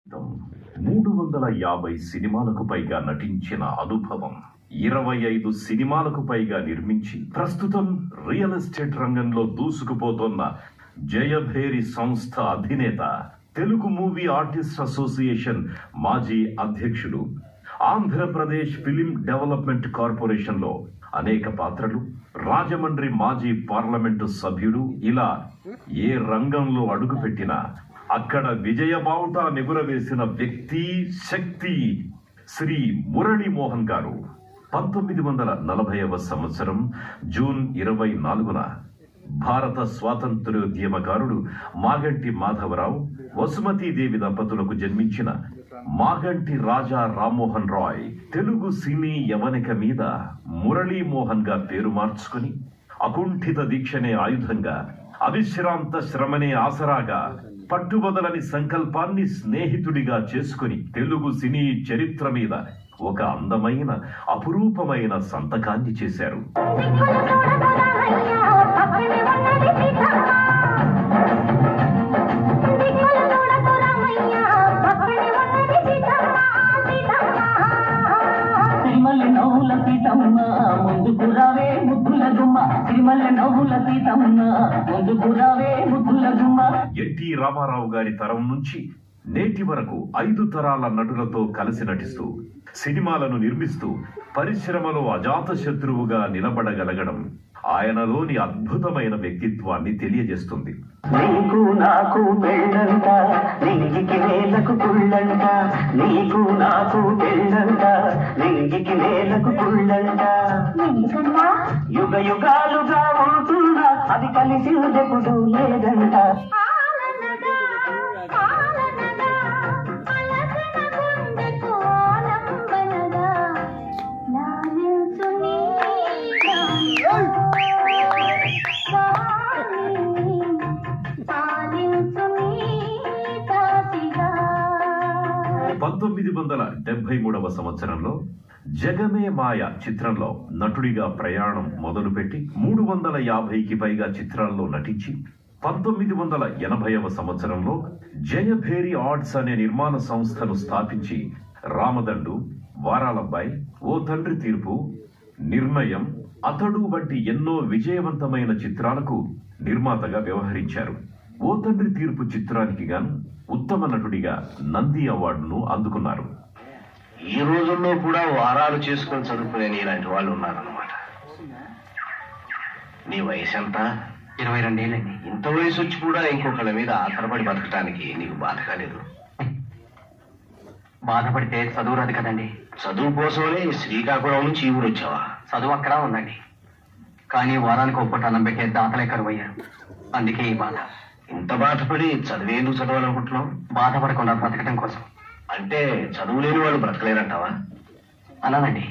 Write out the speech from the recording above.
350 సినిమాలకు పైగా నటించిన అనుభవం, 25 సినిమాలకు పైగా నిర్మించి ప్రస్తుతం రియల్ ఎస్టేట్ రంగంలో దూసుకుపోతున్న జయభేరి సంస్థ అధినేత, తెలుగు మూవీ ఆర్టిస్ట్ అసోసియేషన్ మాజీ అధ్యక్షుడు, ఆంధ్రప్రదేశ్ ఫిలిం డెవలప్మెంట్ కార్పొరేషన్లో అనేక పాత్రలు, రాజమండ్రి మాజీ పార్లమెంటు సభ్యుడు, ఇలా ఏ రంగంలో అడుగుపెట్టినా అక్కడ విజయబావుట నిగురవేసిన వ్యక్తి, శక్తి శ్రీ మురళీమోహన్ గారు 1940వ సంవత్సరం జూన్ 24న భారత స్వాతంత్ర్యోద్యమకారుడు మాగంటి మాధవరావు, వసుమతీదేవి దంపతులకు జన్మించిన మాగంటి రాజా రామ్మోహన్ రాయ్ తెలుగు సినీ యవనిక మీద మురళీమోహన్ గా పేరు మార్చుకుని అకుంఠిత దీక్షనే ఆయుధంగా, అవిశ్రాంత శ్రమనే ఆసరాగా, పట్టుబదలని సంకల్పాన్ని స్నేహితుడిగా చేసుకుని తెలుగు సినీ చరిత్ర మీద ఒక అందమైన అపురూపమైన సంతకాన్ని చేశారు. ఎన్టీ రామారావు గారి తరం నుంచి నేటి వరకు 5 తరాల నటులతో కలిసి నటిస్తూ సినిమాలను నిర్మిస్తూ పరిశ్రమలో అజాత శత్రువుగా నిలబడగలగడం ఆయనలోని అద్భుతమైన వ్యక్తిత్వాన్ని తెలియజేస్తుంది. నీకు నాకు పెళ్ళంట, నింగికి నేలకు కుళ్ళంట, నీకు నాకు పెళ్ళంట, నింగికి నేలకు కుళ్ళంట, యుగ యుగాలుగా ఉంటుందా అది కలిసి ఎప్పుడు లేదంట. వ సంవత్సరంలో జగమే మాయ చిత్రంలో నటుడిగా ప్రయాణం మొదలుపెట్టి 350కి పైగా చిత్రాల్లో నటించి 1980వ సంవత్సరంలో జయభేరి ఆర్ట్స్ అనే నిర్మాణ సంస్థను స్థాపించి రామదండు, వారాలబ్బాయి, ఓ తండ్రి తీర్పు, నిర్ణయం, అతడు వంటి ఎన్నో విజయవంతమైన చిత్రాలకు నిర్మాతగా వ్యవహరించారు. ఓ తండ్రి తీర్పు చిత్రానికి గాను ఉత్తమ నటుడిగా నంది అవార్డును అందుకున్నారు. ఈ రోజుల్లో కూడా వారాలు చేసుకొని చదువుకునే ఇలాంటి వాళ్ళు ఉన్నారన్నమాట. నీ వయసు ఎంత? 22 ఏళ్ళండి. ఇంత వయసు వచ్చి కూడా ఇంకొకళ్ళ మీద ఆధారపడి బతకటానికి నీకు బాధ కాలేదు? బాధపడితే చదువు రాదు కదండి. చదువు కోసమనే శ్రీకాకుళం నుంచి ఈ ఊరు వచ్చావా? చదువు అక్కడ ఉందండి, కానీ వారానికి ఒప్పటి అన్నం పెట్టే దాతలే కరువయ్యారు. అందుకే ఈ బాధ. ఇంత బాధపడి చదివేందుకు చదవాలనుకుంటున్నావు? బాధపడకుండా బ్రతకడం కోసం. అంటే చదువు లేని వాళ్ళు బ్రతకలేరంటావా? అలానండి.